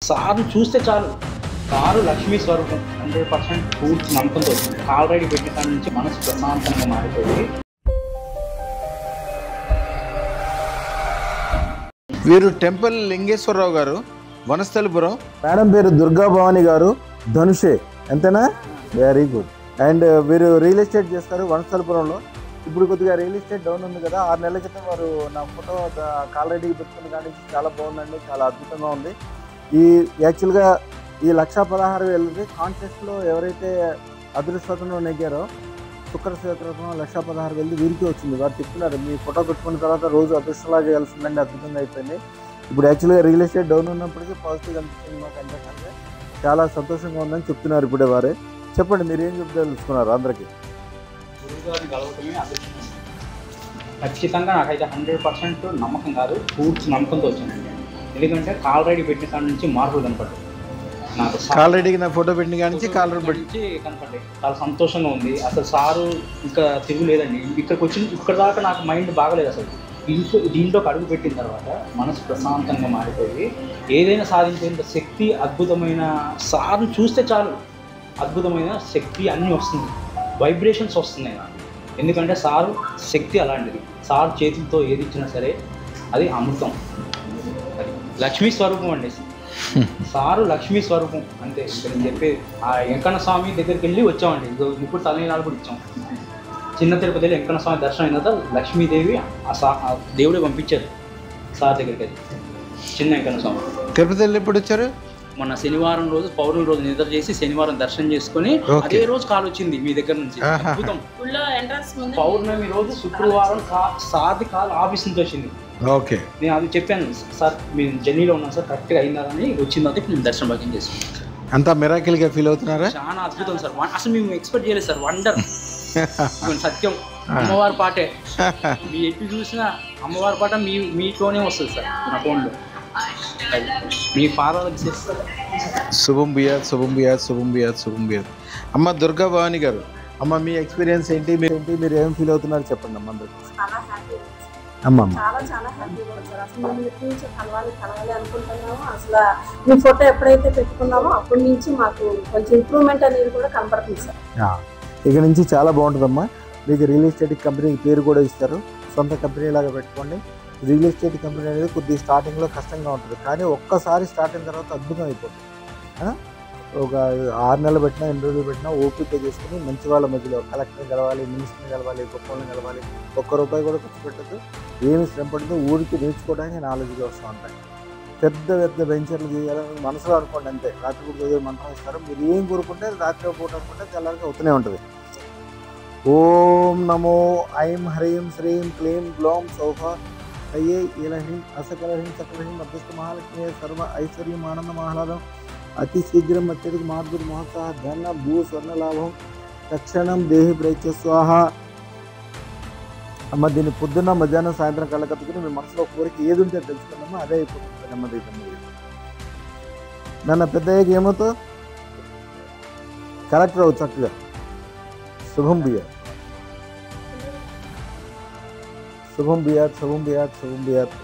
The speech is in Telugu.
సార్ని చూస్తే చాలు, సారు లక్ష్మీ స్వరూపం 100% పూర్తి నమ్మకంతో వచ్చింది. ఆల్రెడీ పెట్టిన కాడి నుంచి మనసు ప్రశాంతంగా మారిపోయి. వీరు టెంపుల్ లింగేశ్వరరావు గారు, వనస్థలిపురం. మేడం పేరు దుర్గా భవాని గారు, ధనుషే. ఎంతేనా? Very good. అండ్ వీరు రియల్ ఎస్టేట్ చేస్తారు వనస్థలిపురంలో. ఇప్పుడు కొద్దిగా రియల్ ఎస్టేట్ డౌన్ ఉంది కదా, 6 నెలల క్రితం వారు నా ఫోటో కాలరెడీ పెట్టుకుని కానీ చాలా బాగుందండి, చాలా అద్భుతంగా ఉంది. ఈ యాక్చువల్గా ఈ 1,16,000 కాంటెస్ట్లో ఎవరైతే అదృష్టంలో నెగ్గారో శుక్ర క్షేత్రంలో 1,16,000 వీరికి వచ్చింది. వారు చెప్తున్నారు మీ ఫోటో పెట్టుకున్న తర్వాత రోజు అదృష్టంలాగా వెళ్తుందండి, అద్భుతంగా అయిపోయింది. ఇప్పుడు యాక్చువల్గా రియల్ ఎస్టేట్ డౌన్ ఉన్నప్పటికీ పాజిటివ్గా అనిపిస్తుంది మాకు అందరికంటే, చాలా సంతోషంగా ఉందని చెప్తున్నారు ఇప్పుడే వారే. చెప్పండి మీరు ఏం తెలుసుకున్నారు అందరికీ? గురువుగారిని కలవటమే అదృష్టం. ఖచ్చితంగా నాకైతే 100% నమ్మకం కాదు, పూర్తి నమ్మకంతో వచ్చానండి. ఎందుకంటే ఆల్రెడీ పెట్టిన కాడి నుంచి మార్పులు కనపడ్డాయి నాకు. కాలరెడీకి నా ఫోటో పెట్టిన కాడి నుంచి కనపడ్డాయి. చాలా సంతోషంగా ఉంది. అసలు సారు ఇంకా తిరుగులేదండి. ఇక్కడికి వచ్చి ఇక్కడ దాకా నాకు మైండ్ బాగలేదు అసలు. దీంట్లోకి అడుగు పెట్టిన తర్వాత మనసు ప్రశాంతంగా మారిపోయి ఏదైనా సాధించేంత శక్తి, అద్భుతమైన సార్ని చూస్తే చాలు అద్భుతమైన శక్తి అన్నీ వస్తుంది, వైబ్రేషన్స్ వస్తున్నాయి నాకు. ఎందుకంటే సారు శక్తి అలాంటిది. సారు చేతులతో ఏది ఇచ్చినా సరే అది అమృతం, అది లక్ష్మీ స్వరూపం అండి. సారు లక్ష్మీ స్వరూపం అంతే. ఇక్కడ నేను చెప్పేది ఆ వెంకన్న స్వామి దగ్గరికి వెళ్ళి వచ్చామండి. ఇప్పుడు తలనీలాలు కూడా ఇచ్చాం. చిన్న తిరుపతిలో వెంకన్న స్వామి దర్శనం అయిన తర్వాత లక్ష్మీదేవి ఆ దేవుడే పంపించారు సార్ దగ్గరికి. అది చిన్న వెంకన్న స్వామి. తిరుపతి వెళ్ళి ఎప్పుడు వచ్చారు? మొన్న శనివారం రోజు, పౌర్ణమి రోజు నిద్ర చేసి శనివారం దర్శనం చేసుకుని అదే రోజు కాల్ వచ్చింది మీ దగ్గర నుంచి. అద్భుతం. పౌర్ణమి రోజు శుక్రవారం సార్ది కాల్ ఆఫీస్ నుంచి వచ్చింది. ఓకే, నేను అది చెప్పాను సార్, మేము జర్నీలో ఉన్నాం సార్, కరెక్ట్గా అయిందని వచ్చింది. నేను దర్శనం భాగ్యం చేసుకున్నాను. అంతా మిరాకిల్గా ఫీల్ అవుతున్నారా? చాలా అద్భుతం సార్. అసలు మేము ఎక్స్పెక్ట్ చేయలేదు సార్. వండర్. సత్యం. అమ్మవారి పాటే మీ ఎటు చూసినా అమ్మవారి పాట మీతోనే వస్తుంది సార్ నా ఫోన్లో. మీ ఫాదర్ చేస్తారు. శుభం బియాద్, శుభం బియాద్, శుభం బియాద్, శుభం బియాద్. అమ్మ దుర్గా భవాని గారు, అమ్మ మీ ఎక్స్పీరియన్స్ ఏంటి? మీరు ఏం ఫీల్ అవుతున్నారు చెప్పండి అమ్మ అందరికి. అమ్మ చాలా చాలా హ్యాపీగా వచ్చారు. అసలు మేము ఎప్పటి నుంచి కలవాలి అనుకుంటున్నాము. అసలు మీ ఫోటో ఎప్పుడైతే పెట్టుకున్నామో అప్పటి నుంచి మాకు కొంచెం ఇంప్రూవ్మెంట్ అనేది కూడా కనపడుతుంది సార్. ఇక నుంచి చాలా బాగుంటుందమ్మా. మీకు రియల్ ఎస్టేట్ కంపెనీకి పేరు కూడా ఇస్తారు, సొంత కంపెనీ లాగా పెట్టుకోండి. రియల్ ఎస్టేట్ కంపెనీ అనేది కొద్దిగా స్టార్టింగ్లో కష్టంగా ఉంటుంది, కానీ ఒక్కసారి స్టార్ట్ అయిన తర్వాత అద్భుతం అయిపోతుంది. ఒక 6 నెలలు పెట్టినా, 8 రోజులు పెట్టినా ఓపిక చేసుకుని మంచి వాళ్ళ మధ్యలో కలెక్టర్ని కలవాలి, మినిస్టర్ని కలవాలి, గొప్ప వాళ్ళని కలవాలి. ₹1 కూడా ఖర్చు పెట్టద్దు, ఏమి శ్రమ పడదు. ఊరికి నేర్చుకోవడానికి నాలెడ్జ్గా వస్తూ ఉంటాయి. పెద్ద పెద్ద వెంచర్లు చేయాలని మనసులో అనుకోండి అంతే. రాత్రి పూట చదివే మంత్రం ఇస్తారు. మీరు ఏం కోరుకుంటే రాత్రి పూట అనుకుంటే తెల్లారికి అవుతూనే ఉంటుంది. ఓం నమో ఐం హ్రీం శ్రీం క్లీం గ్లౌం సౌహ అయ్యే ఇలహ్రీం అసకలహ్రీం సకలహ్రీం మధ్యస్థ మహాలక్ష్మి సర్వ ఐశ్వర్యం ఆనంద మహాలాదం అతి శీఘ్రం అత్యధిక మార్గురు మహోత్సాహ ధన భూ స్వర్ణ లాభం తక్షణం దేహి ప్రేత్య స్వాహ. అమ్మ దీన్ని పొద్దున్న, మధ్యాహ్నం, సాయంత్రం కళ్ళకత్తుకుని మీ మనసులో కోరిక ఏది ఉంటే తెలుసుకున్నామో అదే అయిపోతుంది. నెమ్మది నన్ను పెద్దయ్యకి ఏమవుతావు? కలెక్టర్ అవు చక్కగా. శుభం బియాద్, శుభం బియాద్, శుభం బియాద్, శుభం బియాద్.